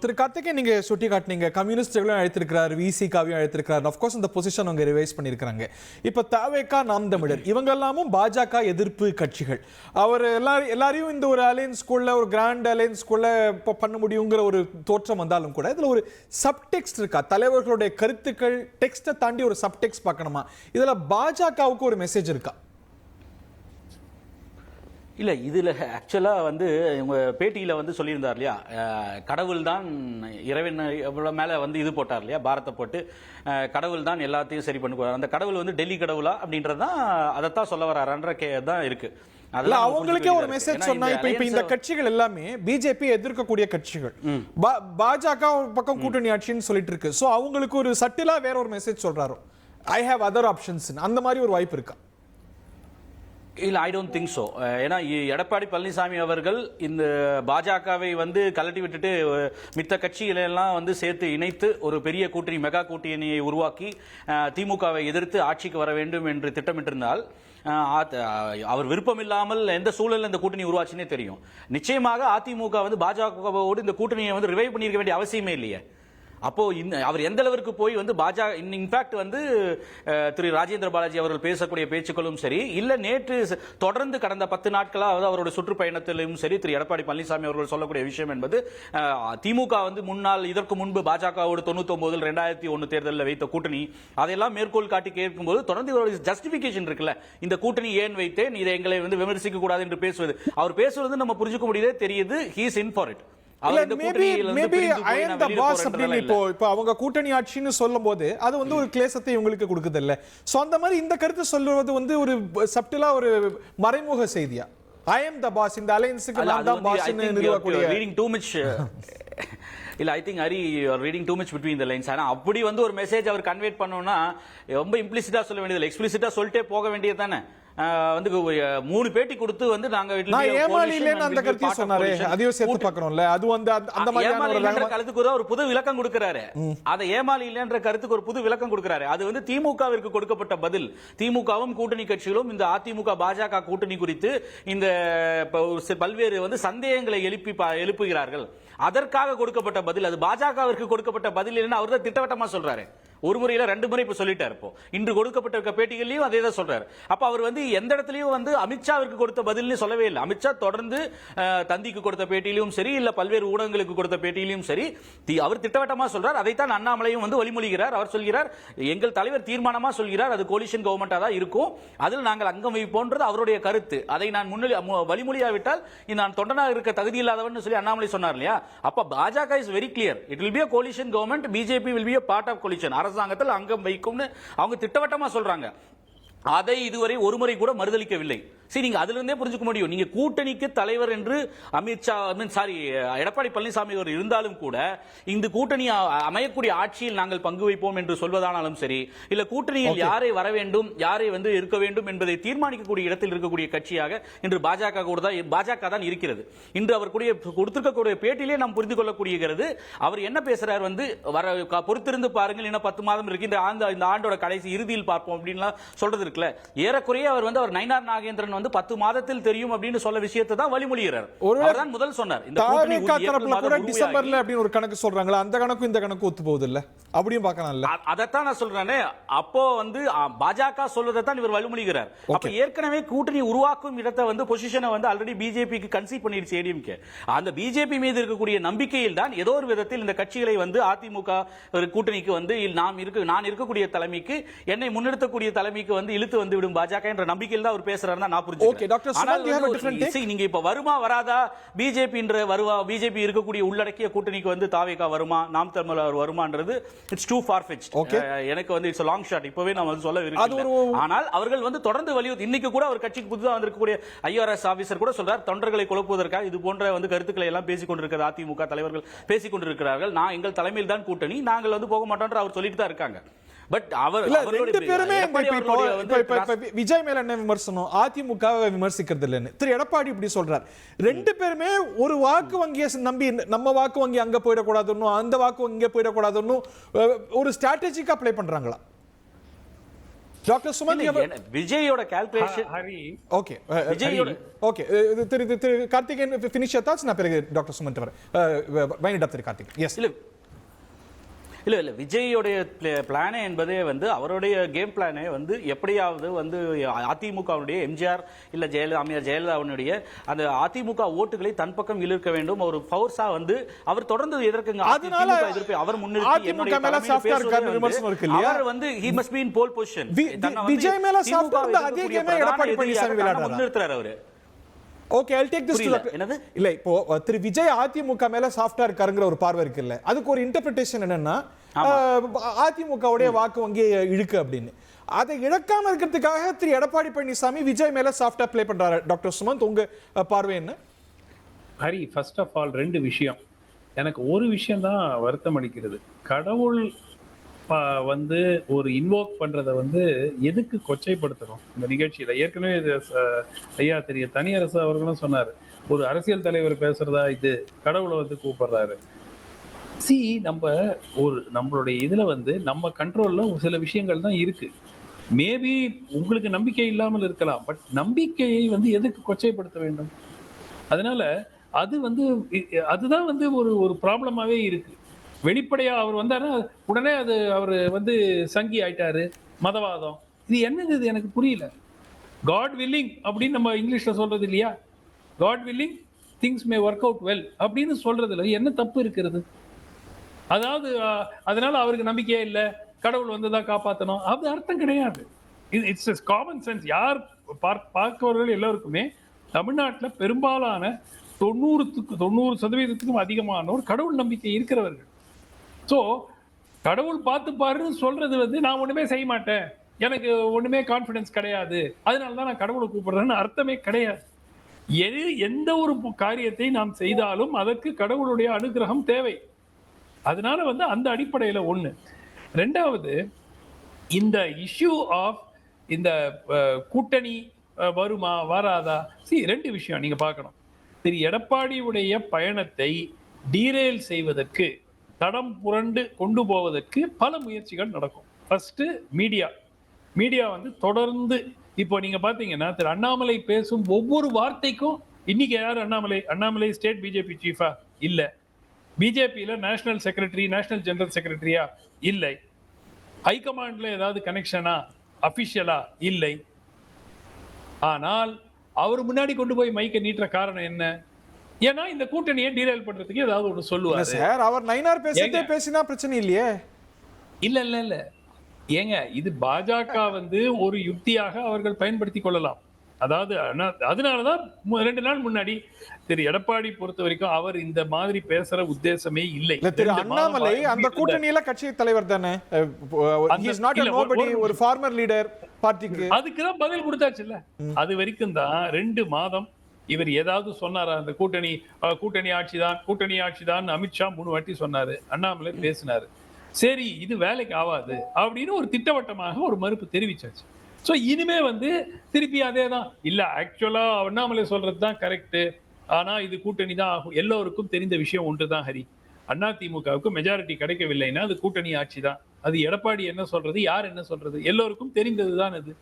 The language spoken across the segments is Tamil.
திரு கார்த்திகே, நீங்க சுட்டி காட்டினீங்க கம்யூனிஸ்டுகளும் அழைத்திருக்கிறார், விசிகாவையும் அழைத்திருக்கிறார். ஆஃப்கோர்ஸ் இந்த பொசிஷன் அவங்க ரிவைஸ் பண்ணியிருக்கிறாங்க. இப்போ தவேகா, நாம் தமிழர் இவங்க எல்லாமும் பாஜக எதிர்ப்பு கட்சிகள். அவர் எல்லாரையும் இந்த ஒரு அலையன்ஸ்குள்ள, ஒரு கிராண்ட் அலையன்ஸ்குள்ள இப்போ பண்ண முடியுங்கிற ஒரு தோற்றம் வந்தாலும் கூட இதில் ஒரு சப்டெக்ஸ்ட் இருக்கா? தலைவர்களுடைய கருத்துக்கள் டெக்ஸ்ட்டை தாண்டி ஒரு சப்டெக்ஸ்ட் பார்க்கணுமா? இதில் பாஜகவுக்கு ஒரு மெசேஜ் இருக்கா? இல்லை, இதில் ஆக்சுவலாக வந்து இவங்க பேட்டியில் வந்து சொல்லியிருந்தார் இல்லையா, கடவுள் தான் இறைவன் மேலே வந்து இது போட்டார் இல்லையா, பாரத்தை போட்டு கடவுள் தான் எல்லாத்தையும் சரி பண்ணுவார். அந்த கடவுள் வந்து டெல்லி கடவுளா அப்படின்றது தான், அதைத்தான் சொல்ல வரான்ற தான் இருக்கு. அதெல்லாம் அவங்களுக்கே ஒரு மெசேஜ் சொன்னா, இப்ப இந்த கட்சிகள் எல்லாமே பிஜேபி எதிர்க்கக்கூடிய கட்சிகள், பாஜக ஒரு பக்கம் கூட்டணி ஆட்சின்னு சொல்லிட்டு இருக்கு. சோ அவங்களுக்கு ஒரு சட்டிலா வேற ஒரு மெசேஜ் சொல்றாரோ, ஐ ஹேவ் அதர் ஆப்ஷன்ஸ், அந்த மாதிரி ஒரு வாய்ப்பு இருக்கா? இல்லை, ஐ டோன்ட் திங்க் ஸோ. ஏன்னா எடப்பாடி பழனிசாமி அவர்கள் இந்த பாஜகவை வந்து கலட்டி விட்டுட்டு மித்த கட்சிகளெல்லாம் வந்து சேர்த்து இணைத்து ஒரு பெரிய கூட்டணி, மெகா கூட்டணியை உருவாக்கி திமுகவை எதிர்த்து ஆட்சிக்கு வர வேண்டும் என்று திட்டமிட்டிருந்தால் அவர் விருப்பம் இல்லாமல் எந்த சூழலில் இந்த கூட்டணி உருவாச்சுன்னே தெரியும். நிச்சயமாக அதிமுக வந்து பாஜகவோடு இந்த கூட்டணியை வந்து ரிவைவ் பண்ணியிருக்க வேண்டிய அவசியமே இல்லையே. அப்போ அவர் எந்த அளவிற்கு போய் வந்து பாஜக, இன்ஃபேக்ட் வந்து திரு ராஜேந்திர பாலாஜி அவர்கள் பேசக்கூடிய பேச்சுக்களும் சரி, இல்ல நேற்று தொடர்ந்து கடந்த 10 நாட்களாக அவருடைய சுற்றுப்பயணத்திலும் சரி, திரு எடப்பாடி பழனிசாமி அவர்கள் சொல்லக்கூடிய விஷயம் என்பது, திமுக வந்து முன்னால் இதற்கு முன்பு பாஜகவோடு 99 2001 தேர்தலில் வைத்த கூட்டணி, அதையெல்லாம் மேற்கோள் காட்டி கேட்கும்போது தொடர்ந்து இவருடைய ஜஸ்டிபிகேஷன் இருக்குல்ல, இந்த கூட்டணி ஏன் வைத்தேன், இதை எங்களை வந்து விமர்சிக்க கூடாது என்று பேசுவது, அவர் பேசுவது நம்ம புரிஞ்சுக்க முடியுதே தெரியுது, he is in for it. அவங்க கூட்டணி ஆட்சின்னு சொல்லும் போது அது வந்து ஒரு கிளேசத்தை உங்களுக்கு கொடுக்குது இல்ல? சோ அந்த மாதிரி இந்த கருத்து சொல்றது வந்து ஒரு சப்டிலா ஒரு மறைமுக செய்தியா? ஐ அம் த பாஸ், இந்த அலையன்ஸுக்கு நான் தான் பாஸ்னு நிறுவக்கூடிய ரீடிங் டூ மச். இல்ல, I think Hari you are reading too much between the lines. ஆனா அப்படி வந்து ஒரு மெசேஜ் அவர் கன்வே பண்ணனும்னா ரொம்ப இம்ப்ளிசிட்டா சொல்ல வேண்டியது, எக்ஸ்பிளிசிட்டா சொல்லிட்டே போக வேண்டியது தானே. வந்து 3 பேட்டி கொடுத்து வந்து நாங்க அந்த கருத்து சொன்னாரே, அதையும் சேர்த்து பார்க்கணும்ல. அது வந்து அந்த மாதிரியான கருத்துக்கு ஒரு புது விளக்கம் கொடுக்கிறாரு. அதை ஏமாளி இல்லைன்ற கருத்துக்கு ஒரு புது விளக்கம் கொடுக்கிறாரு. அது வந்து திமுகவிற்கு கொடுக்கப்பட்ட பதில். திமுகவும் கூட்டணி கட்சிகளும் இந்த அதிமுக பாஜக கூட்டணி குறித்து இந்த பல்வேறு வந்து சந்தேகங்களை எழுப்புகிறார்கள். அதற்காக கொடுக்கப்பட்ட பதில், அது பாஜகவிற்கு கொடுக்கப்பட்ட பதில் இல்லைன்னு அவர் தான் திட்டவட்டமா சொல்றாரு. ஒரு முறையில 2 முறை இப்ப சொல்லிட்டாரு. இப்போ இன்று கொடுக்கப்பட்ட பேட்டிகளையும் அதே தான் சொல்றாரு. அப்ப அவர் வந்து எந்த இடத்துலயும் வந்து அமித்ஷாவிற்கு கொடுத்த பதில்னு சொல்லவே இல்லை. அமித்ஷா தொடர்ந்து தந்திக்கு கொடுத்த பேட்டியிலும் சரி, இல்ல பல்வேறு ஊடகங்களுக்கு கொடுத்த பேட்டியிலும் சரி, அவர் திட்டவட்டமா சொல்றார். அதைத்தான் அண்ணாமலையும் வந்து வழிமொழிகிறார். அவர் சொல்கிறார், எங்கள் தலைவர் தீர்மானமா சொல்கிறார், அது கோலிஷன் கவர்மெண்டா தான் இருக்கும், அதில் நாங்கள் அங்கம் வைப்போன்றது அவருடைய கருத்து. அதை நான் வழிமொழியாவிட்டால் நான் தொண்டனாக இருக்க தகுதி இல்லாதவன் சொல்லி அண்ணாமலை சொன்னார் இல்லையா? அப்ப பாஜக is very clear, it will be a coalition government, BJP will be a part of coalition, அரசாங்கத்தில் அங்கம் வைக்கும்னு அவங்க திட்டவட்டமா சொல்றாங்க. அதை இதுவரை ஒரு முறை கூட மறுதளிக்கவில்லை. சரி, நீங்க அதுல இருந்தே புரிஞ்சுக்க முடியும், நீங்க கூட்டணிக்கு தலைவர் என்று அமித்ஷா எடப்பாடி பழனிசாமி அவர் இருந்தாலும் கூட இந்த கூட்டணி அமையக்கூடிய ஆட்சியில் நாங்கள் பங்கு வைப்போம் என்று சொல்வதானாலும் சரி, இல்ல கூட்டணியில் யாரை வர வேண்டும், யாரை வந்து இருக்க வேண்டும் என்பதை தீர்மானிக்கக்கூடிய இடத்தில் இருக்கக்கூடிய கட்சியாக இன்று பாஜக தான் இருக்கிறது. இன்று அவர் கொடுத்திருக்கக்கூடிய பேட்டிலே நாம் புரிந்து கொள்ளக்கூடியது, அவர் என்ன பேசுறார் வந்து, பொறுத்திருந்து பாருங்கள், இன்னும் 10 மாதம் இருக்கு, இந்த ஆண்டோட கடைசி இறுதியில் பார்ப்போம் அப்படின்னு சொல்றது இருக்குல்ல. ஏறக்குறைய அவர் வந்து நயினார் நாகேந்திரன் வந்து 10 மாதத்தில் தெரியும் அப்படின்னு சொல்ல விஷயத்தை தான் வழிமொழிகிறார். அவர்தான் முதல் சொன்னார். இந்த கூட்டணி கூட டிசம்பர்ல அப்படி ஒரு கணக்கு சொல்றாங்களா, அந்த கணக்கு இந்த கணக்கு ஒத்து போகுது இல்ல? அப்படியும் பார்க்கலாம்ல. அதைத்தான் நான் சொல்றேனே. அப்போ வந்து பாஜக சொல்வதை தான் இவர் வழிமொழிகிறார். அப்ப ஏற்கனவே கூட்டணி உருவாக்கும் இடத்தை வந்து பொசிஷனை வந்து ஆல்ரெடி பிஜேபிக்கு கன்சீட் பண்ணிடுச்சு ஏடிஎம்கே. அந்த பிஜேபி மீது இருக்கக்கூடிய நம்பிக்கையில் தான் ஏதோ ஒரு விதத்தில் இந்த கட்சிகளை வந்து அதிமுக கூட்டணிக்கு வந்து நான் இருக்கக்கூடிய தலைமைக்கு, என்னை முன்னெடுக்கக்கூடிய தலைமைக்கு வந்து இழுத்து வந்து விடும் பாஜக என்ற நம்பிக்கையில் தான் அவர் பேசுறாரு. நான் நீங்க இப்ப வருமா வராதா, பிஜேபி இருக்கக்கூடிய உள்ளடக்கிய கூட்டணிக்கு வந்து தாவேகா வருமா, நாம் தமிழர் வருமான்றது இட்ஸ் டூ ஃபார் ஃபெட்ச்ட். எனக்கு வந்து இட்ஸ் லாங் ஷாட். இப்பவே நான் வந்து சொல்ல விரும்புகிறேன். ஆனால் அவர்கள் வந்து தொடர்ந்து வலியுறுத்தி, இன்னைக்கு கூட அவர் கட்சிக்கு புதுதாக வந்திருக்கக்கூடிய ஐஆர்எஸ் ஆபீசர் கூட சொல்றார், தொண்டர்களை குழப்புவதற்காக இது போன்ற வந்து கருத்துக்களை எல்லாம் பேசிக் கொண்டிருக்கிறது அதிமுக தலைவர்கள் பேசிக் கொண்டிருக்கிறார்கள். நான் எங்கள் தலைமையில் தான் கூட்டணி, நாங்கள் வந்து போக மாட்டோம் அவர் சொல்லிட்டு தான் இருக்காங்க. பட் விஜய் மேல என்ன விமர்சனம், அதிமுகவை விமர்சிக்கிறது இல்லைன்னு திரு எடப்பாடி இப்படி சொல்றார். 2 பேருமே ஒரு வாக்கு வங்கியை நம்பி, நம்ம வாக்கு வங்கி அங்க போயிடக்கூடாதுன்னு, அந்த வாக்கு வங்கி இங்க போயிடக்கூடாதுன்னு ஒரு ஸ்ட்ராட்டஜிக்கா அப்ளை பண்றாங்களா? டாக்டர் சுமந்த் விஜயோட கால்குலேஷன் ஹரி ஓகே விஜயோட okay Thiru Karthikeyan finish your thoughts நான் பிறகு டாக்டர் சுமந்த் வரேன் வைண்ட் அப் திரு கார்த்திக் எஸ் இல்ல விஜயோடைய பிளானே என்பதே வந்து அவருடைய கேம் பிளானே வந்து எப்படியாவது வந்து அதிமுகவுடைய எம்ஜிஆர் இல்ல அம்மையார் ஜெயலலிதாவுடைய அந்த அதிமுக ஓட்டுகளை தன் பக்கம் இழுக்க வேண்டும். ஒரு ஃபோர்ஸா வந்து அவர் தொடர்ந்து எதிர்க்குங்க. அதனால எதிர்ப்பை அவர் முன்னிறுத்தி அதிமுக மேல சாஃப்டா இருக்காரு விமர்சனம் இருக்கு இல்லையா? அவர் வந்து he must be in pole position. Vijay மேல சாஃப்டா இருந்தா அதே கேமே எடப்பாடி பழனிசாமி விளையாடுறாரு. முன்னிறுத்துறாரு அவரு. Okay I'll take this to என்னது இல்ல இப்போ திரு விஜய் அதிமுக மேல சாஃப்டா இருக்காருங்கற ஒரு பார்வை இருக்கு இல்ல, அதுக்கு ஒரு இன்டர்பிரேஷன் என்னன்னா அதிமுகவுடைய வாக்கு வங்கி இழுக்கு அப்படின்னு. அதை இழக்காம இருக்கிறதுக்காக திரு எடப்பாடி பழனிசாமி விஜய் மேல சாஃப்டா ப்ளே பண்றாரு. டாக்டர் சுமந்த் உங்க பார்வை என்ன? ஹரி, ஃபர்ஸ்ட் ஆஃப் ஆல் ரெண்டு விஷயம். எனக்கு ஒரு விஷயம் தான் வருத்தம் அளிக்கிறது. கடவுள் வந்து ஒரு இன்வோக் பண்றதை வந்து எதுக்கு கொச்சைப்படுத்தணும் இந்த நிகழ்ச்சியில? ஏற்கனவே ஐயா தெரிய தனியரசு அவர்களும் சொன்னாரு, ஒரு அரசியல் தலைவர் பேசுறதா இது, கடவுளை வந்து கூப்பிடுறாரு. நம்மளுடைய இதுல வந்து நம்ம கண்ட்ரோல்ல சில விஷயங்கள் தான் இருக்கு. மேபி உங்களுக்கு நம்பிக்கை இல்லாமல் இருக்கலாம், பட் நம்பிக்கையை வந்து எதுக்கு கொச்சைப்படுத்த வேண்டும்? அதனால அது வந்து அதுதான் வந்து ஒரு ப்ராப்ளமாவே இருக்கு. வெளிப்படையா அவர் வந்தாருன்னா உடனே அது அவர் வந்து சங்கி ஆயிட்டாரு, மதவாதம். இது என்னது? இது எனக்கு புரியல. காட் வில்லிங் அப்படின்னு நம்ம இங்கிலீஷ்ல சொல்றது இல்லையா? God willing things may work out well அப்படின்னு சொல்றதுல என்ன தப்பு இருக்கிறது? அதாவது அதனால அவருக்கு நம்பிக்கையே இல்லை, கடவுள் வந்து தான் காப்பாற்றணும், அது அர்த்தம் கிடையாது. It's common sense. யார் பார்க்கிறவர்கள் எல்லோருக்குமே தமிழ்நாட்டில் பெரும்பாலான 90% அதிகமானோர் கடவுள் நம்பிக்கை இருக்கிறவர்கள். ஸோ கடவுள் பார்த்து பாருன்னு சொல்றது வந்து நான் ஒண்ணுமே செய்ய மாட்டேன், எனக்கு ஒண்ணுமே கான்ஃபிடன்ஸ் கிடையாது, அதனால தான் நான் கடவுளை கூப்பிடுறேன்னு அர்த்தமே கிடையாது. எந்த ஒரு காரியத்தை நாம் செய்தாலும் அதற்கு கடவுளுடைய அனுகிரகம் தேவை. அதனால வந்து அந்த அடிப்படையில் ஒண்ணு. ரெண்டாவது, இந்த இஷ்யூ ஆஃப் இந்த கூட்டணி வருமா வராதா, ரெண்டு விஷயம் நீங்க பார்க்கணும். திரு எடப்பாடியுடைய பயணத்தை டீரெயில் செய்வதற்கு, தடம் புரண்டு கொண்டு போவதற்கு பல முயற்சிகள் நடக்கும். ஃபர்ஸ்ட் மீடியா வந்து தொடர்ந்து, இப்போ நீங்க பாத்தீங்கன்னா திரு அண்ணாமலை பேசும் ஒவ்வொரு வார்த்தைக்கும், இன்னைக்கு யார் அண்ணாமலை ஸ்டேட் பிஜேபி சீஃபா இல்ல, பிஜேபியில நேஷனல் செக்ரட்டரி நேஷனல் ஜெனரல் செக்ரட்டரியா இல்லை, ஹைகமாண்ட்ல ஏதாவது கனெக்ஷனா அபிஷியலா இல்லை. ஆனால் அவர் முன்னாடி கொண்டு போய் மைக்க நீட்டுற காரணம் என்ன? ஏன்னா இந்த கூட்டணியை டீரைல் பண்றதுக்கு ஏதாவது ஒண்ணு சொல்லுவாரு சார். அவர் நைனார் பேசினா பிரச்சனை இல்லையே. இல்ல ஏங்க, இது பாஜக வந்து ஒரு யுக்தியாக அவர்கள் பயன்படுத்தி கொள்ளலாம். அதாவது அதனாலதான் 2 நாள் முன்னாடி திரு எடப்பாடி பொறுத்த வரைக்கும் அவர் இந்த மாதிரி பேசுற உத்தேசமே இல்லை. திரு அண்ணாமலை அந்த கூட்டணியில கட்சி தலைவர் தானே, ஒரு ஃபார்மர் லீடர் பார்ட்டிக்கு. அதுக்குதான் பதில் கொடுத்தாச்சுல்ல. அது வரைக்கும் தான் 2 மாதம் இவர் ஏதாவது சொன்னாரா? அந்த கூட்டணி ஆட்சிதான் அமித்ஷா 3 வாட்டி சொன்னாரு, அண்ணாமலை பேசினாரு. சரி, இது வேலைக்கு ஆகாது அப்படின்னு ஒரு திட்டவட்டமாக ஒரு மறுப்பு தெரிவிச்சாச்சு. ஸோ இனிமே வந்து திருப்பி அதே தான். இல்ல, ஆக்சுவலா அண்ணாமலை சொல்றது தான் கரெக்ட், ஆனா இது கூட்டணி தான் ஆகும். எல்லோருக்கும் தெரிந்த விஷயம் ஒன்றுதான் ஹரி, அதிமுகவுக்கு மெஜாரிட்டி கிடைக்கவில்லைன்னா அது கூட்டணி ஆட்சி தான். அது எடப்பாடி என்ன சொல்றது, யார் என்ன சொல்றது, எல்லோருக்கும் தெரிந்ததுதான். அது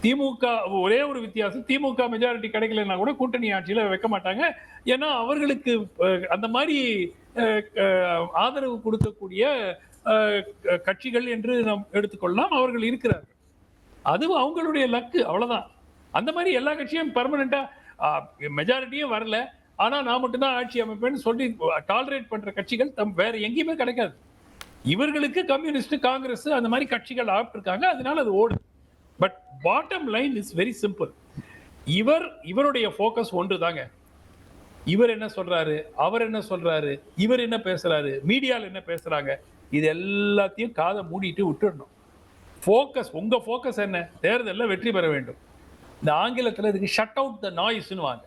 திமுக ஒரே ஒரு வித்தியாசம், திமுக மெஜாரிட்டி கிடைக்கலன்னா கூட கூட்டணி ஆட்சியில வைக்க மாட்டாங்க. ஏன்னா அவர்களுக்கு அந்த மாதிரி ஆதரவு கொடுக்கக்கூடிய கட்சிகள் என்று நாம் எடுத்துக்கொள்ளலாம், அவர்கள் இருக்கிறார்கள். அது அவங்களுடைய லக்கு, அவ்வளவுதான். அந்த மாதிரி எல்லா கட்சியும் பெர்மனண்டா மெஜாரிட்டியும் வரல, ஆனா நான் மட்டும்தான் ஆட்சி அமைப்பேன்னு சொல்லி டாலரேட் பண்ற கட்சிகள் வேற எங்கேயுமே கிடைக்காது. இவர்களுக்கு கம்யூனிஸ்ட், காங்கிரஸ் அந்த மாதிரி கட்சிகள் ஆப்பிட்டிருக்காங்க, அதனால அது ஓடுது. But bottom line is very simple. இவருடைய போக்கஸ் ஒன்று தாங்க. இவர் என்ன சொல்றாரு, அவர் என்ன சொல்றாரு, இவர் என்ன பேசுறாரு, மீடியால என்ன பேசுறாங்க, இது எல்லாத்தையும் காதை மூடிட்டு விட்டுடணும். உங்க போக்கஸ் என்ன? தேர்தலில் வெற்றி பெற வேண்டும். இந்த ஆங்கிலத்தில் இதுக்கு ஷட் அவுட் த நாய்ஸ்னு வாங்க.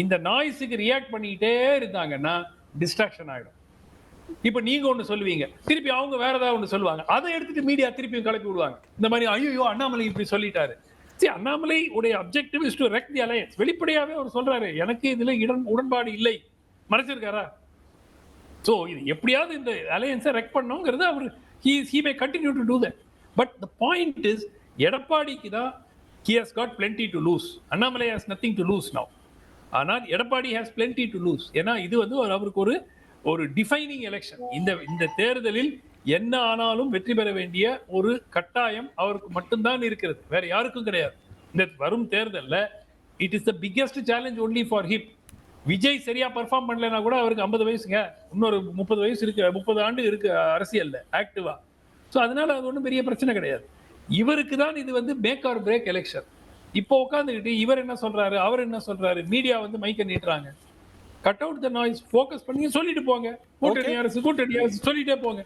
இந்த நாய்ஸுக்கு ரியாக்ட் பண்ணிக்கிட்டே இருந்தாங்கன்னா டிஸ்ட்ராக்ஷன் ஆயிடும். இப்ப நீங்க ஒண்ணு சொல்லுவீங்க, திருப்பி அவங்க வேற ஏதாவது ஒண்ணு சொல்லுவாங்க, அதை எடுத்துட்டு மீடியா திருப்பியும் கிளப்பி விடுவாங்க. இந்த மாதிரி ஐயோ அண்ணாமலை இப்படி சொல்லிட்டாரு. அண்ணாமலை உடைய objective is to wreck the alliance. வெளிப்படையாவே அவர் சொல்றாரு, எனக்கு இதுல உடன்பாடு இல்லை, மறைச்சிருக்காரா? சோ இது எப்படியாவது இந்த அலையன்ஸை ரெக் பண்ணணுங்கிறது அவர் he may continue to do that. But the point is, எடப்பாடிக்கு தான் he has got plenty to lose. Annamalai has nothing to lose now. ஆனால் Edappadi has plenty to lose. ஏன்னா இது வந்து அவருக்கு ஒரு டிஃபைனிங் எலெக்ஷன். இந்த தேர்தலில் என்ன ஆனாலும் வெற்றி பெற வேண்டிய ஒரு கட்டாயம் அவருக்கு மட்டும்தான் இருக்கிறது, வேற யாருக்கும் கிடையாது. இந்த வரும் தேர்தல்ல it is the biggest challenge only for him. Vijay சரியா பெர்ஃபார்ம் பண்ணலனா கூட அவருக்கு 50 வயசுங்க, இன்னொரு 30 வயசு இருக்கு, 30 ஆண்டு இருக்கு அரசியல்ல ஆக்டிவா. ஸோ அதனால அது ஒன்றும் பெரிய பிரச்சனை கிடையாது. இவருக்கு தான் இது வந்து மேக் ஆர் பிரேக் எலெக்ஷன். இப்போ உட்காந்துக்கிட்டு இவர் என்ன சொல்றாரு, அவர் என்ன சொல்றாரு, மீடியா வந்து மைக்க நீட்டுறாங்க. Cut out the noise, focus பண்ணி சொல்லிட்டு போங்க. கூட்டணி அரசு சொல்லிட்டே போங்க.